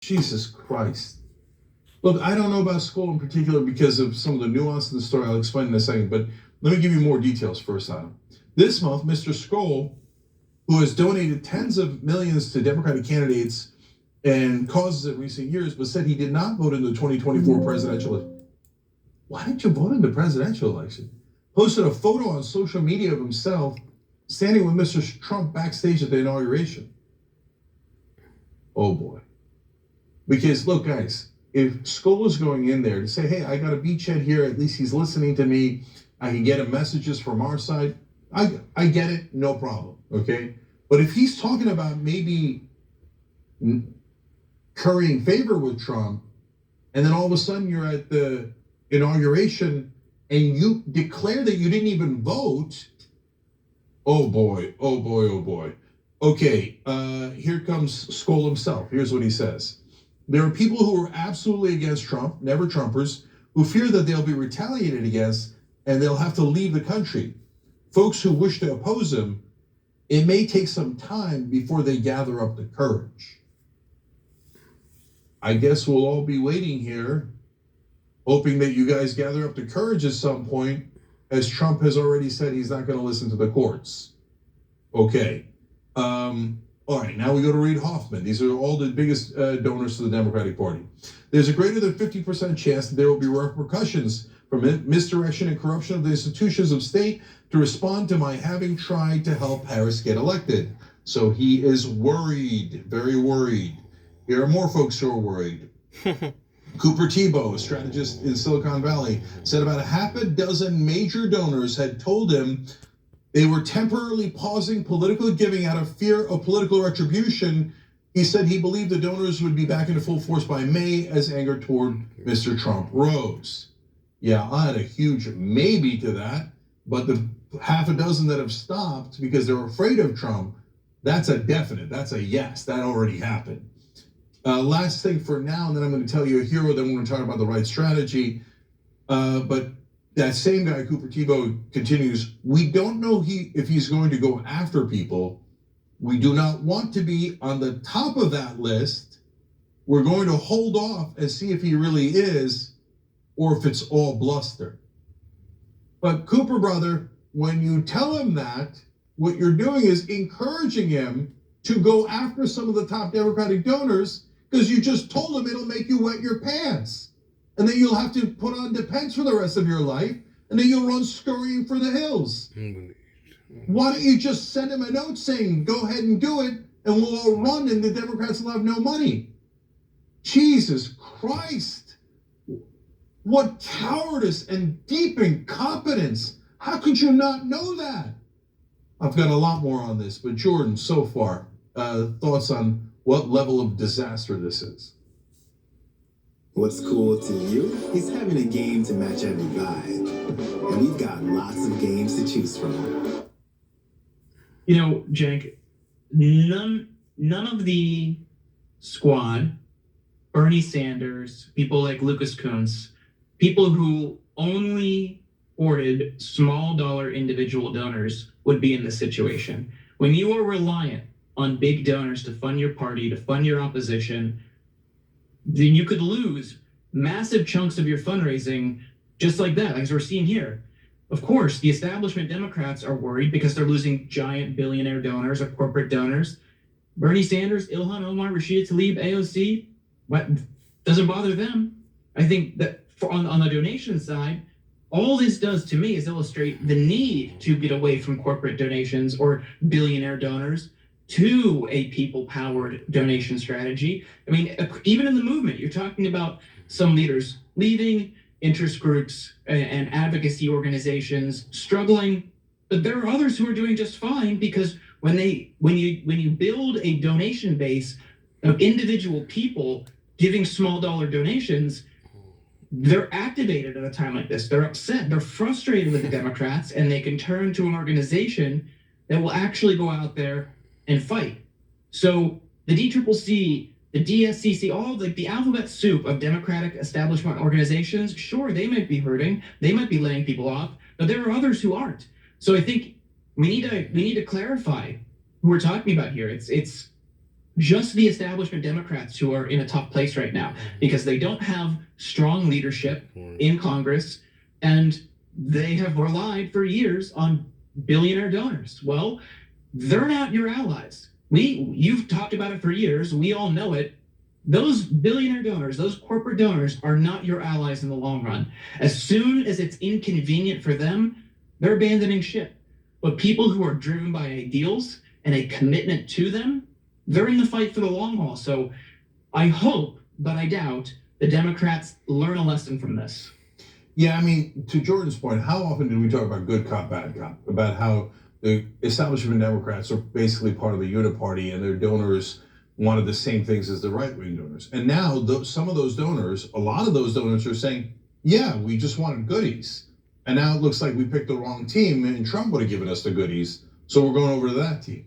Jesus Christ. Look, I don't know about Skoll in particular because of some of the nuance of the story. I'll explain in a second, but let me give you more details first, Adam. This month, Mr. Skoll, who has donated tens of millions to Democratic candidates and causes in recent years, but said he did not vote in the 2024 presidential election. Why didn't you vote in the presidential election? Posted a photo on social media of himself standing with Mr. Trump backstage at the inauguration. Oh boy. Because look, guys, if Skoll is going in there to say, hey, I got a beachhead here, at least he's listening to me, I can get him messages from our side, I get it, no problem, okay? But if he's talking about maybe currying favor with Trump, and then all of a sudden you're at the inauguration and you declare that you didn't even vote, oh boy, oh boy, oh boy. Okay, here comes Skoll himself. Here's what he says. There are people who are absolutely against Trump, never Trumpers, who fear that they'll be retaliated against and they'll have to leave the country. Folks who wish to oppose him, it may take some time before they gather up the courage. I guess we'll all be waiting here, hoping that you guys gather up the courage at some point, as Trump has already said he's not going to listen to the courts. Okay. All right, now we go to Reid Hoffman. These are all the biggest donors to the Democratic Party. There's a greater than 50% chance that there will be repercussions from misdirection and corruption of the institutions of state to respond to my having tried to help Harris get elected. So he is worried, very worried. Here are more folks who are worried. Cooper Thibault, a strategist in Silicon Valley, said about a half a dozen major donors had told him they were temporarily pausing political giving out of fear of political retribution. He said he believed the donors would be back into full force by May as anger toward Mr. Trump rose. Yeah, I had a huge maybe to that, but the half a dozen that have stopped because they're afraid of Trump, that's a definite, that's a yes, that already happened. Last thing for now, and then I'm going to tell you a hero, then we're going to talk about the right strategy. But that same guy, Cooper Thibault, continues, we don't know if he's going to go after people. We do not want to be on the top of that list. We're going to hold off and see if he really is, or if it's all bluster. But Cooper, brother, when you tell him that, what you're doing is encouraging him to go after some of the top Democratic donors, because you just told him it'll make you wet your pants. And then you'll have to put on Depends for the rest of your life, and then you'll run scurrying for the hills. Why don't you just send him a note saying, go ahead and do it, and we'll all run and the Democrats will have no money? Jesus Christ. What cowardice and deep incompetence. How could you not know that? I've got a lot more on this, but Jordan, so far, thoughts on what level of disaster this is? What's cool to you is having a game to match every vibe. And we've got lots of games to choose from. You know, Jake, none of the squad, Bernie Sanders, people like Lucas Kunz, people who only supported small dollar individual donors would be in this situation. When you are reliant on big donors to fund your party, to fund your opposition, then you could lose massive chunks of your fundraising just like that, as we're seeing here. Of course, the establishment Democrats are worried because they're losing giant billionaire donors or corporate donors. Bernie Sanders, Ilhan Omar, Rashida Tlaib, AOC, what doesn't bother them. I think that on the donation side, all this does to me is illustrate the need to get away from corporate donations or billionaire donors to a people-powered donation strategy. I mean, even in the movement, you're talking about some leaders leaving, interest groups and advocacy organizations struggling, but there are others who are doing just fine, because when you build a donation base of individual people giving small dollar donations, they're activated at a time like this. They're upset, they're frustrated with the Democrats, and they can turn to an organization that will actually go out there and fight. So the DCCC, the DSCC, all the alphabet soup of Democratic establishment organizations, sure, they might be hurting, they might be laying people off, but there are others who aren't. So I think we need to clarify who we're talking about here. It's just the establishment Democrats who are in a tough place right now because they don't have strong leadership in Congress and they have relied for years on billionaire donors. Well, they're not your allies. You've talked about it for years. We all know it. Those billionaire donors, those corporate donors are not your allies in the long run. As soon as it's inconvenient for them, they're abandoning ship. But people who are driven by ideals and a commitment to them, they're in the fight for the long haul. So I hope, but I doubt, the Democrats learn a lesson from this. Yeah, I mean, to Jordan's point, how often do we talk about good cop, bad cop? About how the establishment Democrats are basically part of the uniparty and their donors wanted the same things as the right-wing donors. And now some of those donors, a lot of those donors are saying, yeah, we just wanted goodies. And now it looks like we picked the wrong team and Trump would have given us the goodies. So we're going over to that team.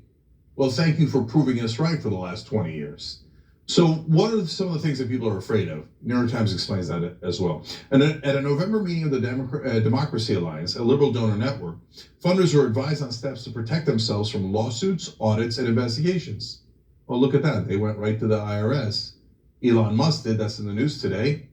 Well, thank you for proving us right for the last 20 years. So what are some of the things that people are afraid of? New York Times explains that as well. And at a November meeting of the Democracy Alliance, a liberal donor network, funders were advised on steps to protect themselves from lawsuits, audits, and investigations. Well, look at that. They went right to the IRS. Elon Musk did. That's in the news today.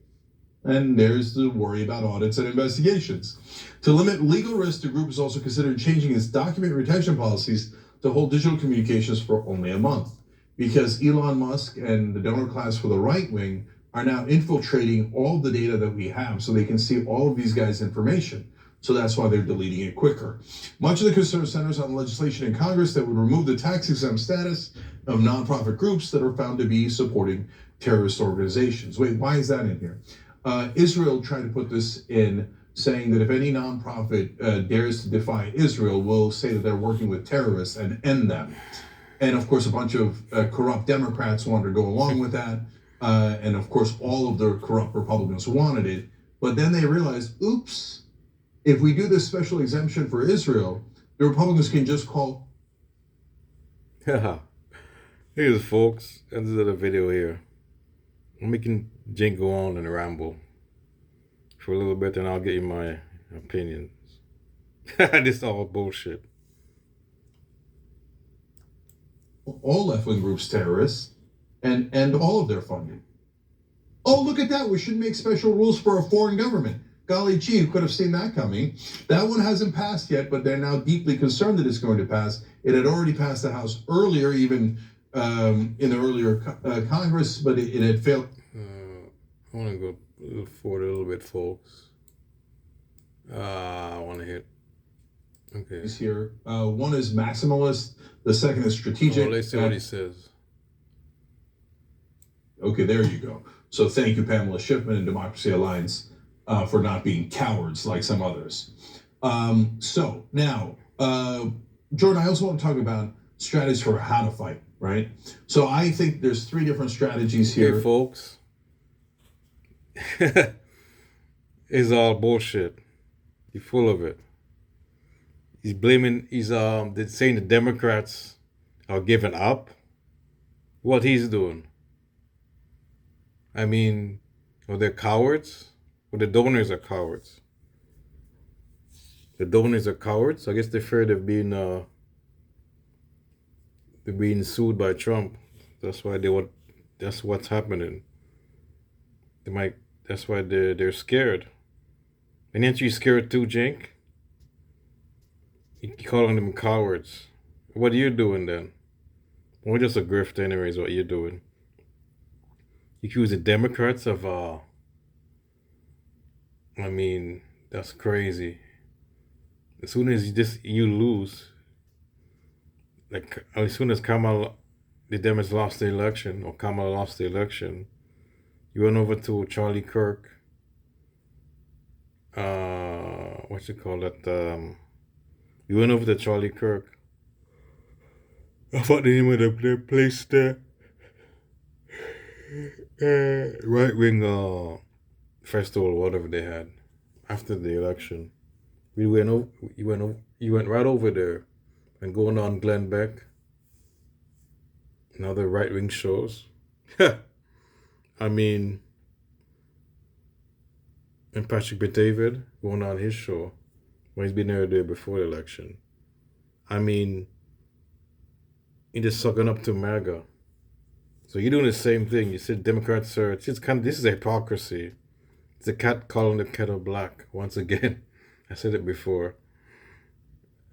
And there's the worry about audits and investigations. To limit legal risk, the group is also considering changing its document retention policies to hold digital communications for only a month. Because Elon Musk and the donor class for the right wing are now infiltrating all the data that we have so they can see all of these guys' information. So that's why they're deleting it quicker. Much of the concern centers on legislation in Congress that would remove the tax-exempt status of nonprofit groups that are found to be supporting terrorist organizations. Wait, why is that in here? Israel tried to put this in, saying that if any nonprofit dares to defy Israel, we'll say that they're working with terrorists and end them. And of course, a bunch of corrupt Democrats wanted to go along with that. And of course, all of the corrupt Republicans wanted it. But then they realized, oops, if we do this special exemption for Israel, the Republicans can just call. Here's folks, this is the video here. I'm making Jane go on and ramble for a little bit and I'll get you my opinions. This is all bullshit. All left-wing groups terrorists and all of their funding. Oh, look at that. We should make special rules for a foreign government. Golly gee, you could have seen that coming. That one hasn't passed yet, but they're now deeply concerned that it's going to pass. It had already passed the House earlier, even in the earlier Congress, but it had failed. I want to go forward a little bit, folks. I want to hit. Okay. Here, one is maximalist, the second is strategic. Oh, let's see what he says. Okay, there you go. So thank you, Pamela Schiffman and Democracy Alliance, for not being cowards like some others. So now, Jordan, I also want to talk about strategies for how to fight, right? So I think there's 3 different strategies here. Okay, folks. It's all bullshit. You're full of it. He's saying the Democrats are giving up. What he's doing. I mean, are they cowards? Well, the donors are cowards. The donors are cowards. I guess they're afraid of being sued by Trump. That's why that's what's happening. That's why they're scared. And aren't you scared too, Jink? You're calling them cowards. What are you doing then? We're just a grift anyways, what you're doing. You accuse the Democrats of, I mean, that's crazy. As soon as you lose, like as soon as the Dems lost the election, or Kamala lost the election, you went over to Charlie Kirk, you went over to Charlie Kirk. I forgot the name of the place there. Right-wing festival, whatever they had after the election. You went right over there and going on Glenn Beck and other right-wing shows. I mean, and Patrick Bet-David going on his show when he's been there the day before the election. I mean, he just sucking up to MAGA. So you're doing the same thing. You said Democrats are. It's just this is a hypocrisy. It's a cat calling the kettle black. Once again, I said it before.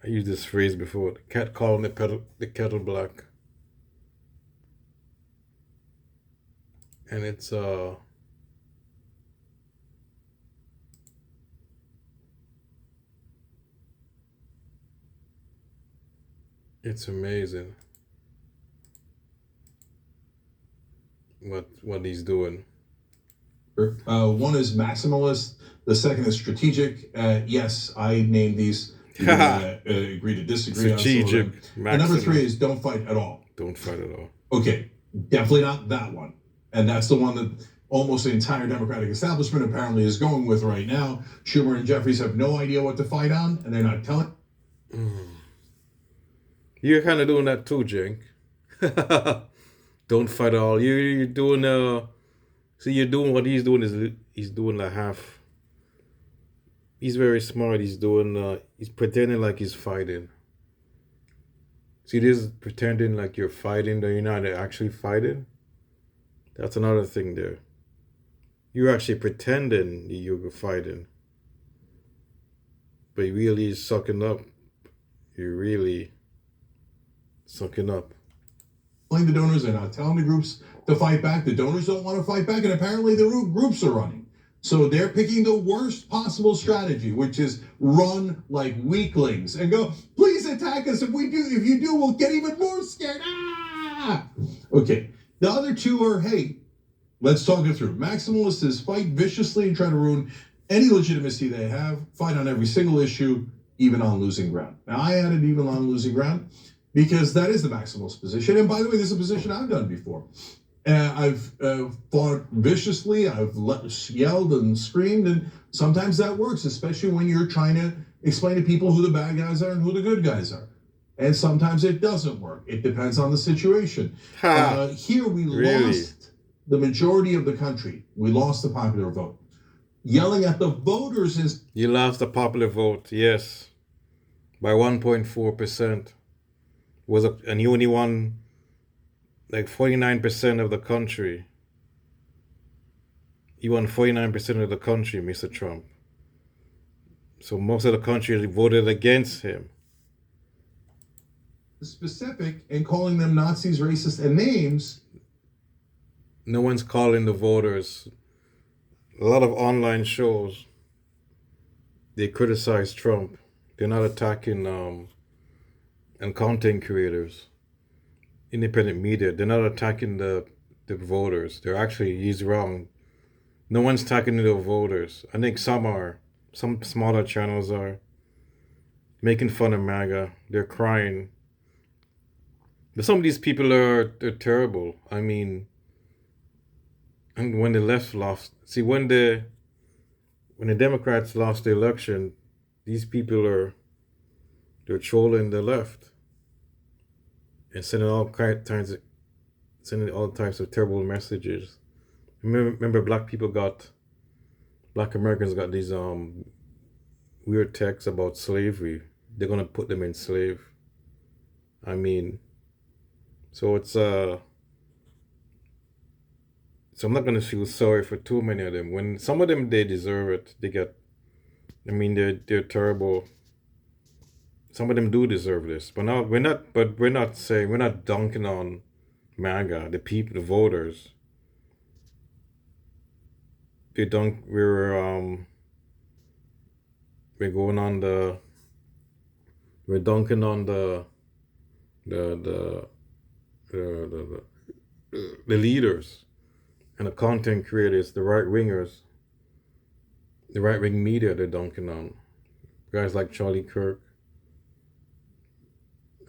I used this phrase before. The cat calling the kettle black. And it's amazing what he's doing. One is maximalist. The second is strategic. Yes, I named these. You're gonna agree to disagree on some of Strategic. them. And number 3 is don't fight at all. Don't fight at all. Okay, definitely not that one. And that's the one that almost the entire Democratic establishment apparently is going with right now. Schumer and Jeffries have no idea what to fight on, and they're not telling. You're kind of doing that too, Jink. Don't fight at all. You're doing see, you're doing what he's doing is he's doing the half. He's very smart. He's doing he's pretending like he's fighting. See, this is pretending like you're fighting, that you're not actually fighting. That's another thing there. You're actually pretending you're fighting. But you really sucking up. You're really sucking up. Telling the donors, they're not telling the groups to fight back. The donors don't want to fight back, and apparently the groups are running. So they're picking the worst possible strategy, which is run like weaklings and go, please attack us. If you do, we'll get even more scared. Ah! Okay. The other two are, hey, let's talk it through. Maximalists is fight viciously and try to ruin any legitimacy they have, fight on every single issue, even on losing ground. Now, I added even on losing ground because that is the maximalist position. And by the way, this is a position I've done before. I've fought viciously, I've yelled and screamed, and sometimes that works, especially when you're trying to explain to people who the bad guys are and who the good guys are. And sometimes it doesn't work. It depends on the situation. Here we lost the majority of the country. We lost the popular vote. Yelling at the voters is... You lost the popular vote, yes, by 1.4%. And you only won like 49% of the country. You won 49% of the country, Mr. Trump. So most of the country voted against him. Specific and calling them Nazis, racist, and names. No one's calling the voters. A lot of online shows, they criticize Trump. They're not attacking and content creators, independent media. They're not attacking the voters. They're actually, he's wrong. No one's attacking the voters. I think some smaller channels are making fun of MAGA. They're crying. But some of these people they're terrible. I mean, and when the left lost, see, when the Democrats lost the election, these people they're trolling the left and sending all types of terrible messages. Remember, Black Americans got these weird texts about slavery. They're gonna put them in slave. I mean, so it's so I'm not gonna feel sorry for too many of them. When some of them, they deserve it. They're terrible. Some of them do deserve this, but now we're not dunking on MAGA, the people, the voters. We're dunking on the leaders and the content creators, the right wingers, the right wing media. They're dunking on guys like Charlie Kirk.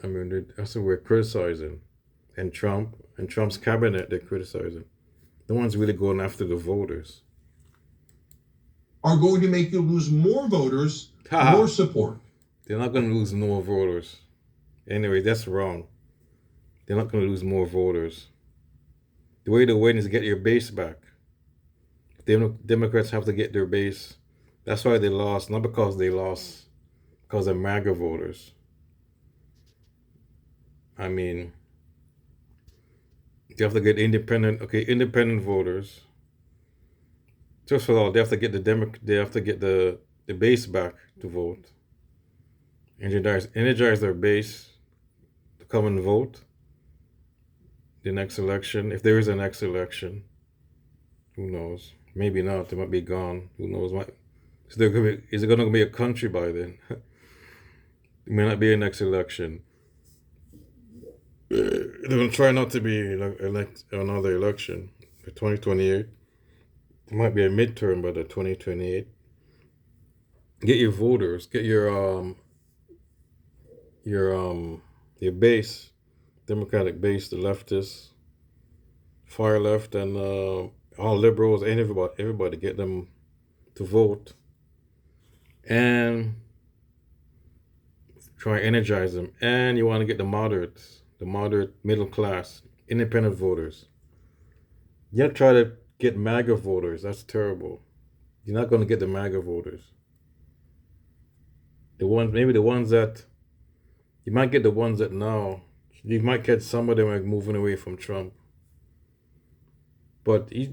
I mean, that's what we're criticizing, and Trump's cabinet. They're criticizing. The ones really going after the voters are going to make you lose more voters, more support. They're not going to lose more voters. Anyway, that's wrong. They're not going to lose more voters. The way to win is to get your base back. Democrats have to get their base. That's why they lost, not because they lost because of MAGA voters. I mean, They have to get independent voters. Just for all, they have to get they have to get the base back to vote. Energize their base to come and vote the next election. If there is a next election, who knows? Maybe not. They might be gone. Who knows? Is it going to be a country by then? It may not be a next election. They're going to try not to be another election for 2028. It might be a midterm by the 2028. Get your voters. Get your base, Democratic base, the leftists, far left, and all liberals and everybody. Get them to vote and try energize them. And you want to get the moderates, the moderate middle class, independent voters. You have to try to get MAGA voters. That's terrible. You're not going to get the MAGA voters. The ones that you might get, the ones that now you might get some of them like moving away from Trump. But I'm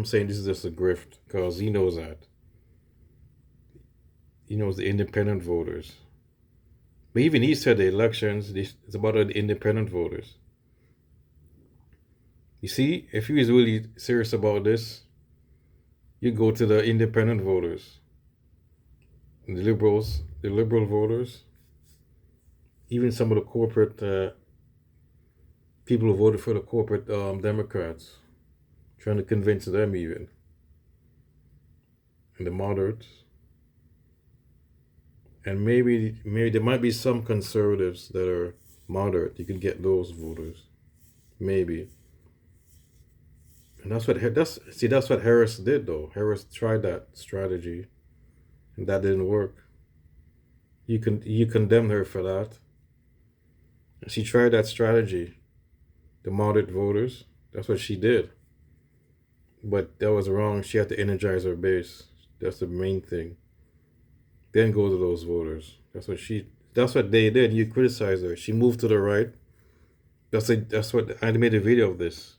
saying this is just a grift because he knows that. He knows the independent voters. But even he said the elections, it's about the independent voters. You see, if he was really serious about this, you go to the independent voters, the liberal voters, even some of the corporate people who voted for the corporate Democrats, trying to convince them even, and the moderates. And maybe there might be some conservatives that are moderate. You can get those voters, maybe. And that's what Harris did, though. Harris tried that strategy, and that didn't work. You condemned her for that. She tried that strategy, the moderate voters. That's what she did. But that was wrong. She had to energize her base. That's the main thing. Then go to those voters. That's what they did. You criticize her. She moved to the right. That's what I made a video of this.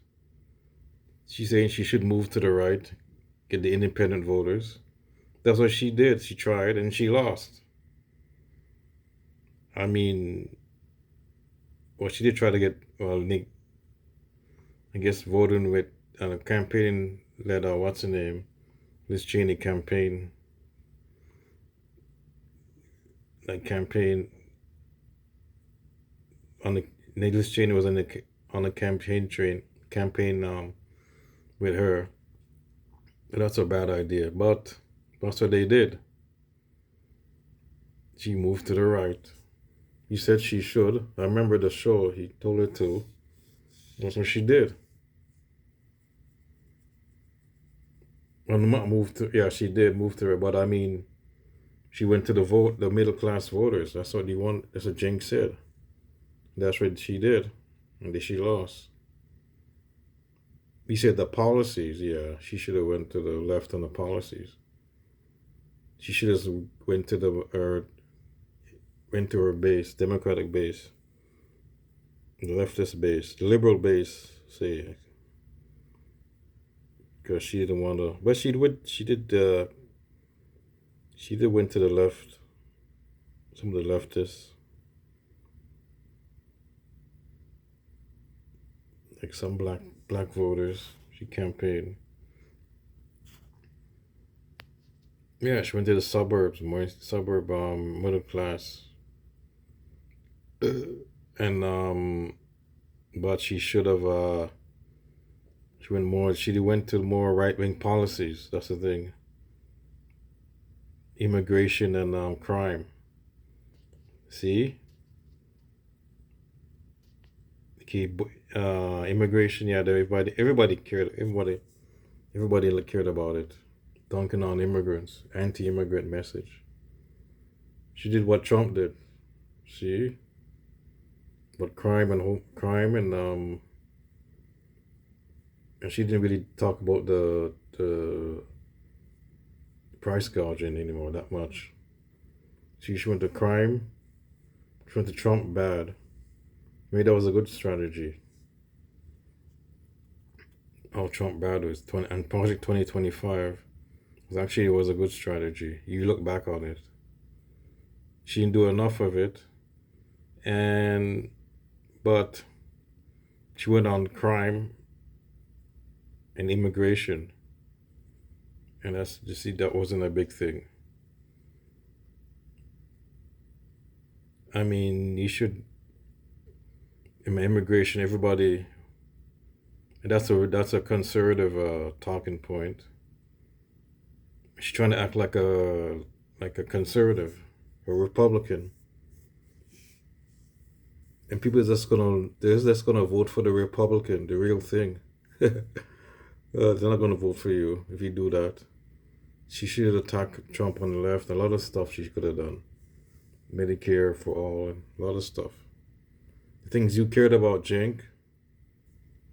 She's saying she should move to the right, get the independent voters. That's what she did. She tried and she lost. I mean, well, she did try to get, I guess, voting with a campaign led, what's her name? Liz Cheney campaign. Like campaign on the Liz Cheney was on the campaign with her. But that's a bad idea. But that's what they did. She moved to the right. He said she should. I remember the show. He told her to. That's what she did. She did move to her. But I mean, she went to the middle class voters. That's what you want. That's what Jink said. That's what she did, and then she lost. He said the policies. Yeah, she should have went to the left on the policies. She should have went to her base, Democratic base, the leftist base, the liberal base. Say, because she didn't want to. But she did went to the left, some of the leftists, like some black voters. She campaigned. Yeah, she went to the suburbs, middle class, and but she should have. She went to more right-wing policies. That's the thing. Immigration and crime. See? Immigration, yeah, everybody cared about it. Dunking on immigrants, anti-immigrant message. She did what Trump did. See? But crime and she didn't really talk about the price gouging anymore that much. She went to crime. She went to Trump bad. Maybe that was a good strategy. how Trump bad was. And Project 2025 was a good strategy. You look back on it. She didn't do enough of it, but she went on crime and immigration, and that wasn't a big thing. I mean, you should immigration. Everybody, and that's a conservative talking point. She's trying to act like a conservative, a Republican, and people they're just gonna vote for the Republican, the real thing. They're not gonna vote for you if you do that. She should attack Trump on the left. A lot of stuff she could have done. Medicare for all, and a lot of stuff. The things you cared about, Jink,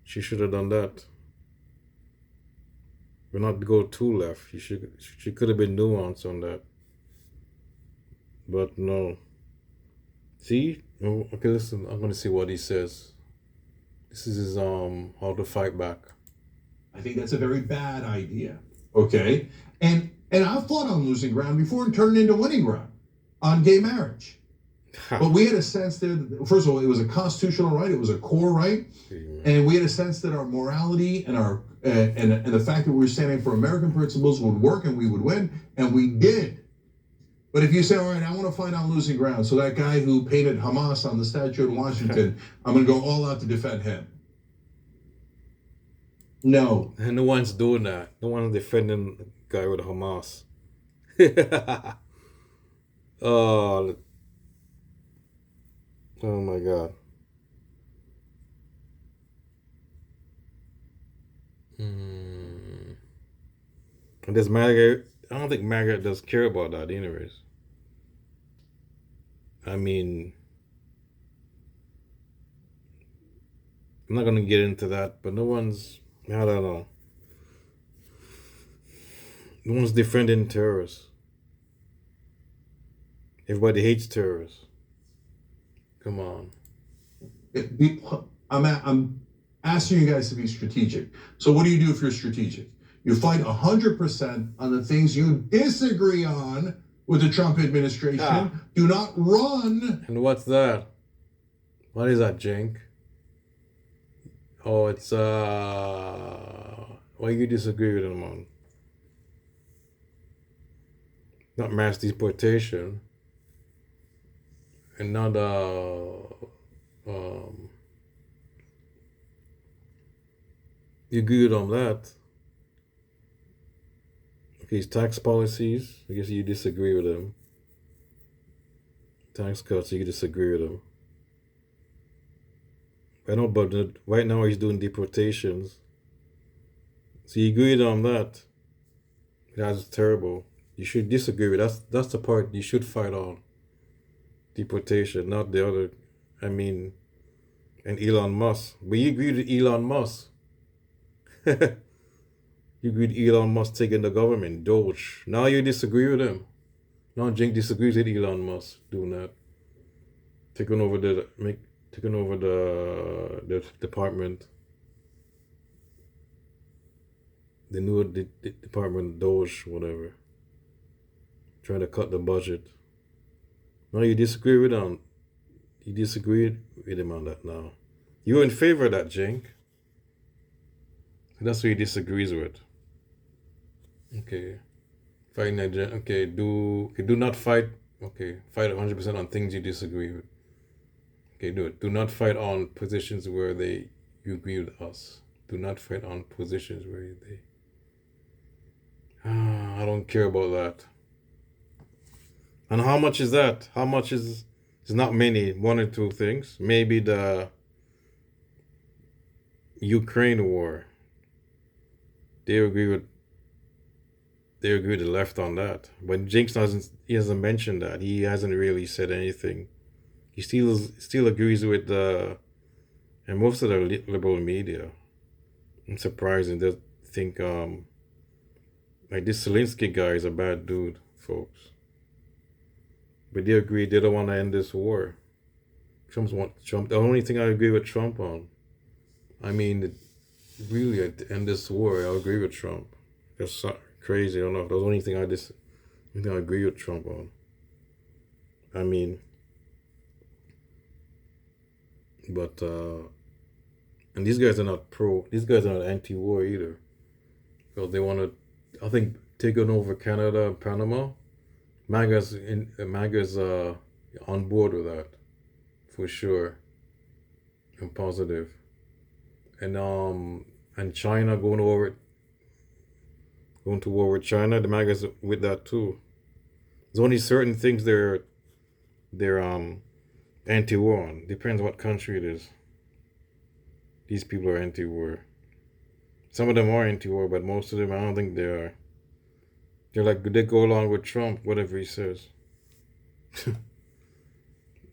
she should have done that. But not go too left. She could have been nuanced on that. But no. See? Oh, okay, listen, I'm gonna see what he says. This is his how to fight back. I think that's a very bad idea. Okay? And I've fought on losing ground before and turned it into winning ground on gay marriage. But we had a sense there that, first of all, it was a constitutional right, it was a core right, and we had a sense that our morality and our and the fact that we were standing for American principles would work and we would win, and we did. But if you say, all right, I want to fight on losing ground, so that guy who painted Hamas on the statue in Washington, I'm going to go all out to defend him. No. And no one's doing that. No one's defending the guy with Hamas. Oh my God. And this Margaret, I don't think Margaret does care about that anyways. I mean, I'm not gonna get into that, but I don't know. No one's defending terrorists. Everybody hates terrorists. Come on. I'm asking you guys to be strategic. So what do you do if you're strategic? You fight 100% on the things you disagree on with the Trump administration. Do not run. And what's that? What is that, Jink? Oh, it's why you disagree with him on? Not mass deportation. And not you agree with on that. Okay, his tax policies, I guess you disagree with him. Tax cuts, you disagree with him. I know, but right now he's doing deportations. So you agreed on that. That's terrible. You should disagree with that's the part you should fight on. Deportation, not the other. I mean, and Elon Musk. But you agreed with Elon Musk. You agreed Elon Musk taking the government, Doge. Now you disagree with him. Now Jink disagrees with Elon Musk doing that. Taking over the department. The new department, Doge, whatever. Trying to cut the budget. Now you disagree with him. You disagreed with him on that now. You're in favor of that, Jink. That's what he disagrees with. Okay. Fighting that, okay, do not fight. Okay, fight 100% on things you disagree with. Okay, do it. Do not fight on positions where you agree with us. Do not fight on positions where I don't care about that. And how much is that? How much is... It's not many. One or two things. Maybe the Ukraine war. They agree with the left on that. But Jinx hasn't mentioned that. He hasn't really said anything. He still agrees with and most of the liberal media. I'm surprised they think like this Zelensky guy is a bad dude, folks. But they agree they don't want to end this war. Trump. The only thing I agree with Trump on, I mean, really end this war, I agree with Trump. That's so crazy. I don't know. That's the only thing I agree with Trump on. I mean, but and these guys are not pro. These guys are not anti-war either, because they want to. I think taking over Canada and Panama. MAGA's on board with that, for sure. And positive. And China going to war with China. The MAGA's with that too. There's only certain things they're anti-war on. Depends what country it is. These people are anti-war. Some of them are anti-war, but most of them I don't think they are. They're like, they go along with Trump, whatever he says.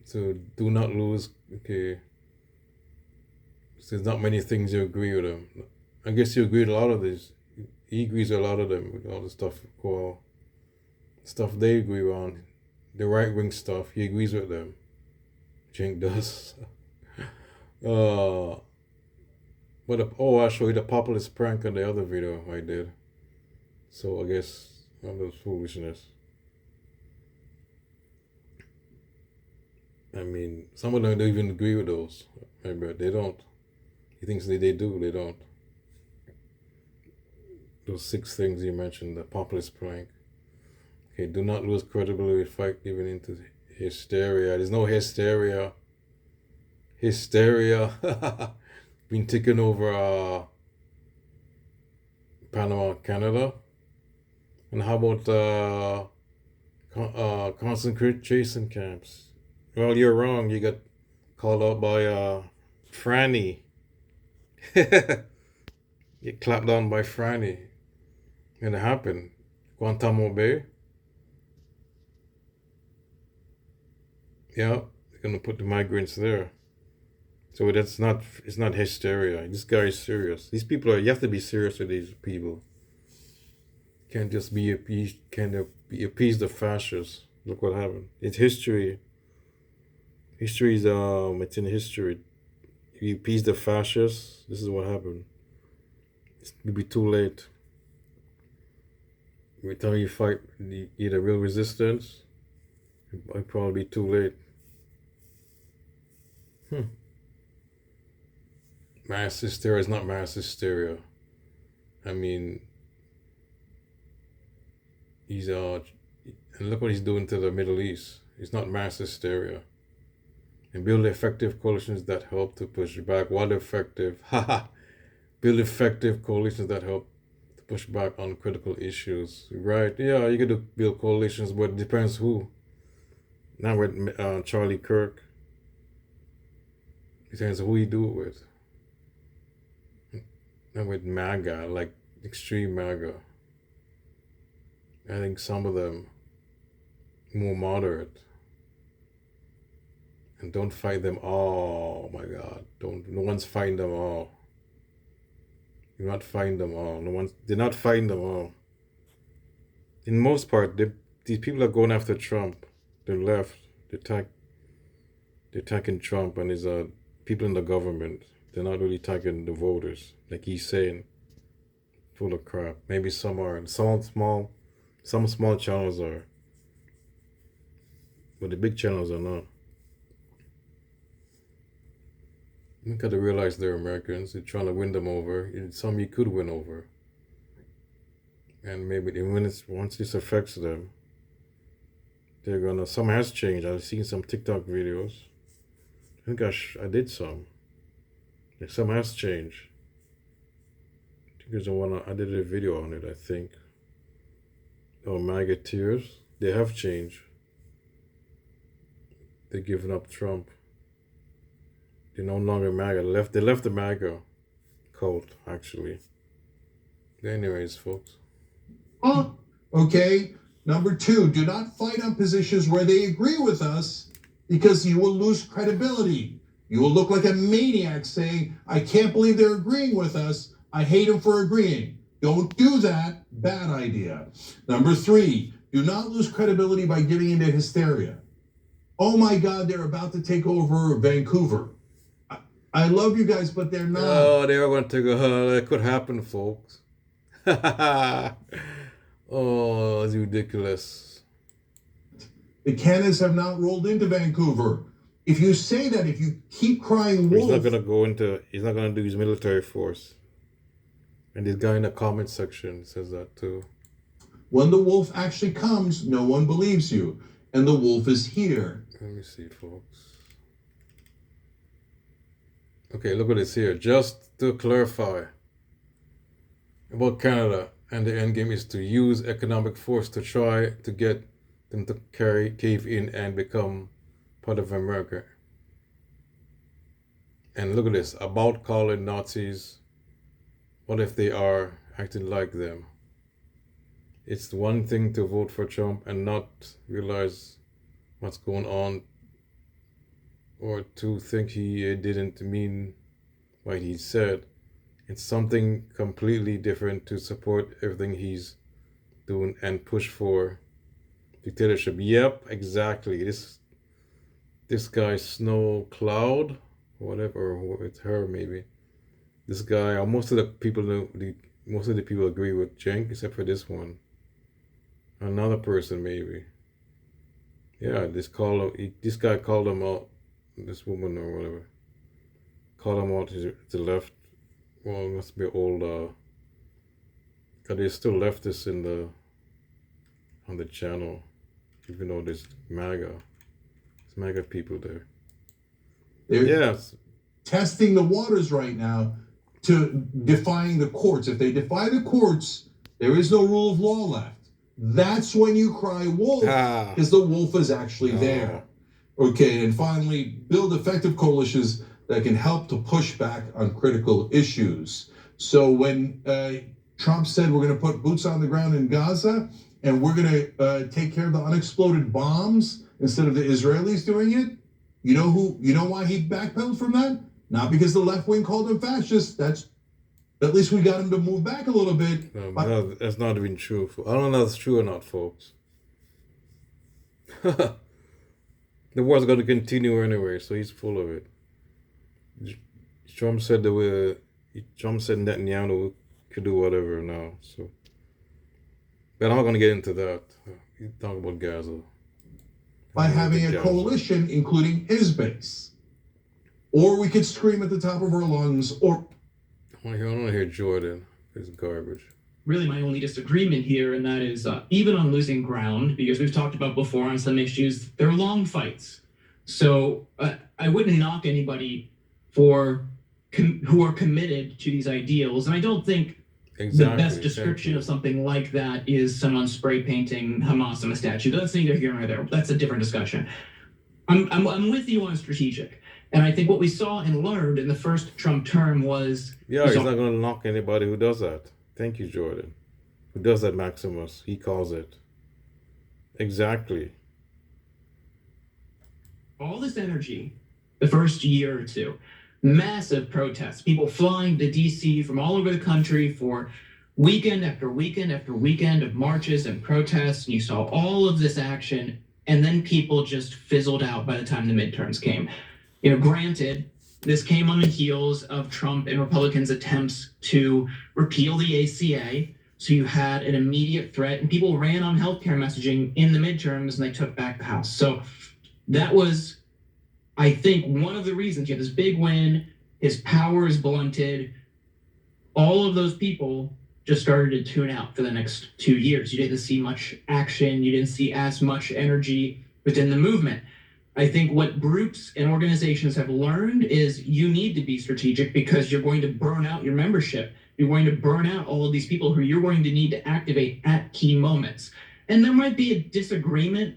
So do not lose. Okay. So there's not many things you agree with him. I guess you agree with a lot of these. He agrees with a lot of them, with all the stuff, well, stuff they agree on. The right-wing stuff, he agrees with them. Jink does. I'll show you the populist prank on the other video I did. So I guess all those foolishness. I mean, some of them don't even agree with those. Maybe they don't. He thinks they do, they don't. Those 6 things you mentioned, the populist prank. Okay, do not lose credibility, fight even into hysteria. There's no hysteria. Hysteria. Been taking over Panama, Canada. And how about concentration camps? Well, you're wrong. You got called out by Franny. Get clapped down by Franny. And it happened. Guantanamo Bay. Yeah, they're gonna put the migrants there. So it's not hysteria. This guy is serious. These people you have to be serious with these people. Can't just be appeased. Can't appease the fascists. Look what happened. It's history. History is it's in history. If you appease the fascists, this is what happened. It'll be too late. By the time you fight either real resistance, it'll probably be too late. Mass hysteria is not mass hysteria. I mean, he's and look what he's doing to the Middle East. It's not mass hysteria. And build effective coalitions that help to push back. What effective? Build effective coalitions that help to push back on critical issues. Right? Yeah, you got to build coalitions, but it depends who. Now with Charlie Kirk. It depends who you do it with. And with MAGA, like extreme MAGA. I think some of them more moderate. And don't fight them all. Oh my God! No one's fighting them all. You're not fighting them all. They're not fighting them all. In most part, these people are going after Trump. The left, they're attacking Trump and his people in the government. They're not really attacking the voters, like he's saying. Full of crap. Maybe some are. Some small channels are. But the big channels are not. You got to realize they're Americans. You're trying to win them over. Some you could win over. And maybe once this affects them, they're gonna. Some has changed. I've seen some TikTok videos. I think I did some. Some has changed. I think there's one I did a video on it. I think. Oh, MAGA tears. They have changed. They're giving up Trump. They're no longer MAGA. They left the MAGA cult, actually. Anyways, folks. Okay. Number 2, do not fight on positions where they agree with us, because you will lose credibility. You will look like a maniac saying, I can't believe they're agreeing with us. I hate them for agreeing. Don't do that. Bad idea. Number 3, do not lose credibility by giving into hysteria. Oh my God, they're about to take over Vancouver. I love you guys, but they're not. Oh, they are going to take that could happen, folks. Oh, it's ridiculous. The cannons have not rolled into Vancouver. If you say that, if you keep crying He's not wolf, gonna go into. He's not gonna do his military force. And this guy in the comment section says that too. when the wolf actually comes, no one believes you. And the wolf is here. Let me see, folks. Okay, look at this here. Just to clarify about Canada and the end game is to use economic force to try to get them to cave in and become part of America. And look at this, about calling Nazis. What if they are acting like them? It's one thing to vote for Trump and not realize what's going on, or to think he didn't mean what he said. It's something completely different to support everything he's doing and push for dictatorship. Yep, exactly. This guy Snow Cloud, whatever, or it's her maybe. This guy, most of the people most of the people agree with Cenk, except for this one. Another person maybe. Yeah, this guy called him out. This woman or whatever called him out to the left. Well, it must be old. Cause there's still leftists on the channel, even though there's MAGA people there. They're testing the waters right now to defying the courts. If they defy the courts, there is no rule of law left. That's when you cry wolf, because the wolf is actually there. Okay, and finally, build effective coalitions that can help to push back on critical issues. So when Trump said we're going to put boots on the ground in Gaza and we're going to take care of the unexploded bombs instead of the Israelis doing it, you know why he backpedaled from that? Not because the left wing called him fascist. That's at least we got him to move back a little bit. No, that's not even true. I don't know if that's true or not, folks. The war's going to continue anyway, so he's full of it. Trump said Netanyahu could do whatever now. So, but I'm not going to get into that. You talk about Gaza. By having a coalition, including his base, or we could scream at the top of our lungs, or I don't want to hear Jordan. It's garbage. Really, my only disagreement here, and that is even on losing ground, because we've talked about before on some issues, they're long fights. So I wouldn't knock anybody for who are committed to these ideals, and I don't think the best description of something like that is someone spray painting Hamas on a statue. That's neither here nor there. That's a different discussion. I'm with you on strategic. And I think what we saw and learned in the first Trump term was... Yeah, he's not going to knock anybody who does that. Thank you, Jordan. Who does that, Maximus? He calls it. Exactly. All this energy, the first year or two, massive protests, people flying to D.C. from all over the country for weekend after weekend after weekend of marches and protests, and you saw all of this action, and then people just fizzled out by the time the midterms came. You know, granted, this came on the heels of Trump and Republicans' attempts to repeal the ACA. So you had an immediate threat, and people ran on healthcare messaging in the midterms, and they took back the House. So that was, I think, one of the reasons. You had this big win, his power is blunted. All of those people just started to tune out for the next 2 years. You didn't see much action. You didn't see as much energy within the movement. I think what groups and organizations have learned is you need to be strategic because you're going to burn out your membership. You're going to burn out all of these people who you're going to need to activate at key moments. And there might be a disagreement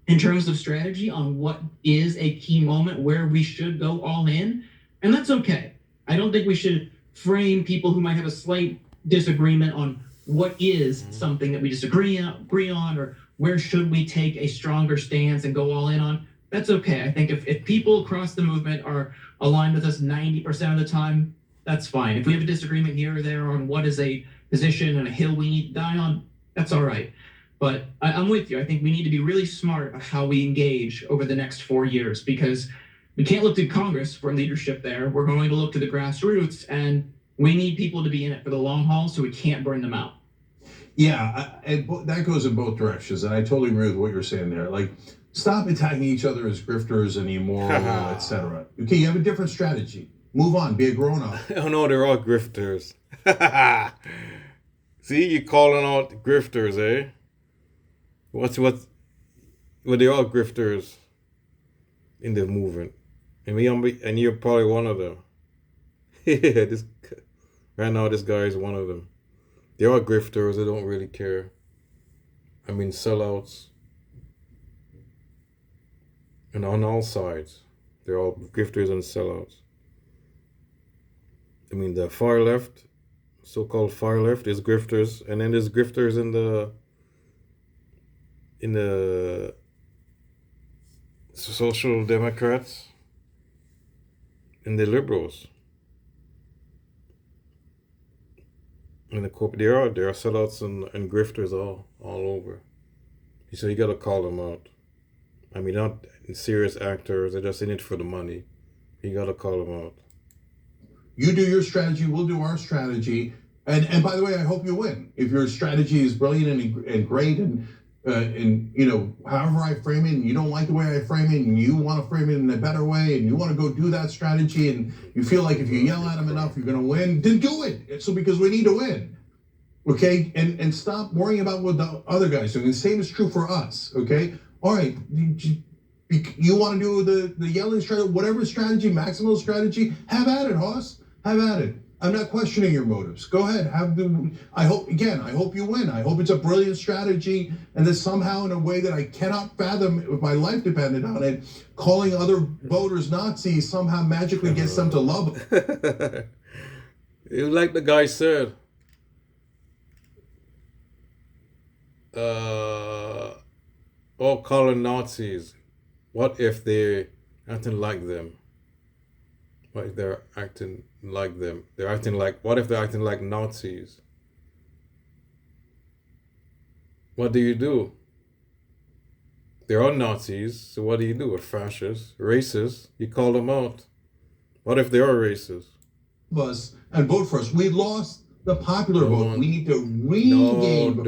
in terms of strategy on what is a key moment where we should go all in. And that's okay. I don't think we should frame people who might have a slight disagreement on what is something that we disagree on, or where should we take a stronger stance and go all in on. That's okay. I think if people across the movement are aligned with us 90% of the time, that's fine. If we have a disagreement here or there on what is a position and a hill we need to die on, that's all right. But I'm with you. I think we need to be really smart about how we engage over the next 4 years, because we can't look to Congress for leadership there. We're going to look to the grassroots, and we need people to be in it for the long haul, so we can't burn them out. Yeah, and that goes in both directions, and I totally agree with what you're saying there. Like, stop attacking each other as grifters and immoral, etc. Okay, you have a different strategy. Move on. Be a grown-up. Oh no, they're all grifters. See, you calling out grifters, eh? What? Well, they're all grifters in the movement, and you're probably one of them. Yeah, right now, this guy is one of them. They're all grifters. They don't really care. I mean, sellouts, and on all sides, they're all grifters and sellouts. I mean, the far left, so-called far left, is grifters, and then there's grifters in the social democrats and the liberals. And there are sellouts and grifters all over. So you gotta call them out. I mean, not serious actors; they're just in it for the money. You gotta call them out. You do your strategy, we'll do our strategy, and by the way, I hope you win. If your strategy is brilliant and great, and you know, however I frame it, and you don't like the way I frame it, and you want to frame it in a better way, and you want to go do that strategy, and you feel like if you yell at them enough, you're going to win, then do it. So because we need to win, okay? And stop worrying about what the other guys are doing. The same is true for us, okay? All right, you want to do the yelling strategy, whatever strategy, maximal strategy, have at it, Hoss. Have at it. I'm not questioning your motives. Go ahead. I hope you win. I hope it's a brilliant strategy, and that somehow in a way that I cannot fathom if my life depended on it, calling other voters Nazis somehow magically gets them to love them. Like the guy said, calling Nazis. What if they're acting like them? What if they're acting like them? What if they're acting like Nazis? What do you do? They're all Nazis, so what do you do with fascists, racists? You call them out. What if they are racist? Us and vote for us. We lost the popular vote. We need to regain.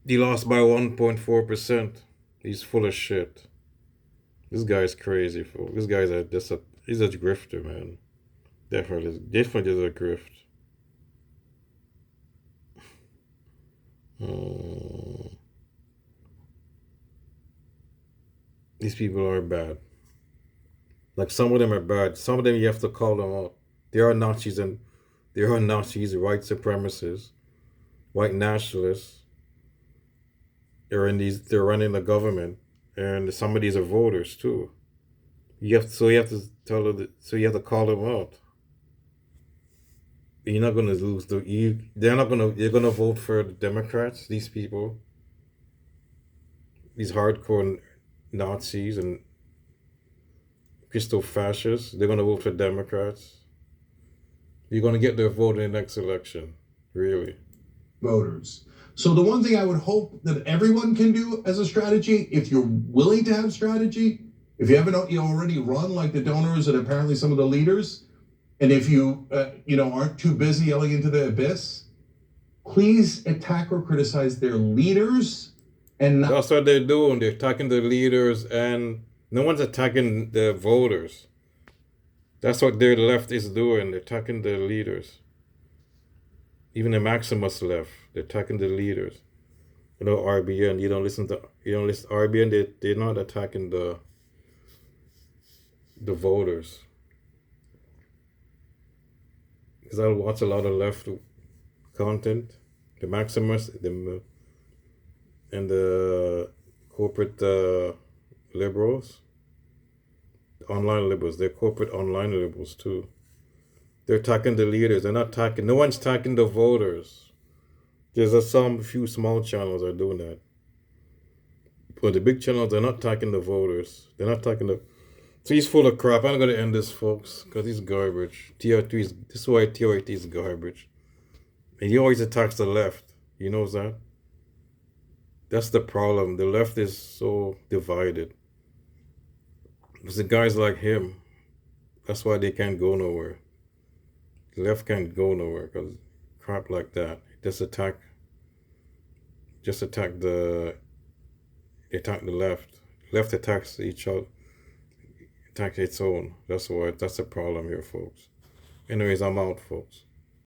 He lost by 1.4%. He's full of shit. This guy's crazy, fool. This guy's he's a grifter, man. Definitely is a grift. These people are bad. Like, some of them are bad. Some of them you have to call them out. There are Nazis, white supremacists, white nationalists. They're running the government, and some of these are voters too. You have to call them out. You're not gonna lose. They're gonna vote for the Democrats. These people, these hardcore Nazis and Christo fascists, they're gonna vote for Democrats. You're gonna get their vote in the next election, really. Voters. So the one thing I would hope that everyone can do as a strategy, if you're willing to have strategy, if you haven't already run like the donors and apparently some of the leaders, and if you aren't too busy yelling into the abyss, please attack or criticize their leaders and not. That's what they're doing. They're attacking the leaders, and no one's attacking the voters. That's what their left is doing. They're attacking the leaders. Even the Maximus left. They're attacking the leaders. RBN. You don't listen to RBN. They're not attacking the voters. Because I watch a lot of left content. The Maximus, and the corporate liberals, online liberals. They're corporate online liberals too. They're attacking the leaders. They're not attacking. No one's attacking the voters. There's few small channels are doing that. But the big channels, they're not attacking the voters. They're not attacking the. So he's full of crap. I'm gonna end this, folks, because he's garbage. This is why TYT is garbage. And he always attacks the left. He knows that. That's the problem. The left is so divided. It's the guys like him. That's why they can't go nowhere. The left can't go nowhere because crap like that. Attack the left. Left attacks each other, attack its own. That's the problem here, folks. Anyways, I'm out, folks.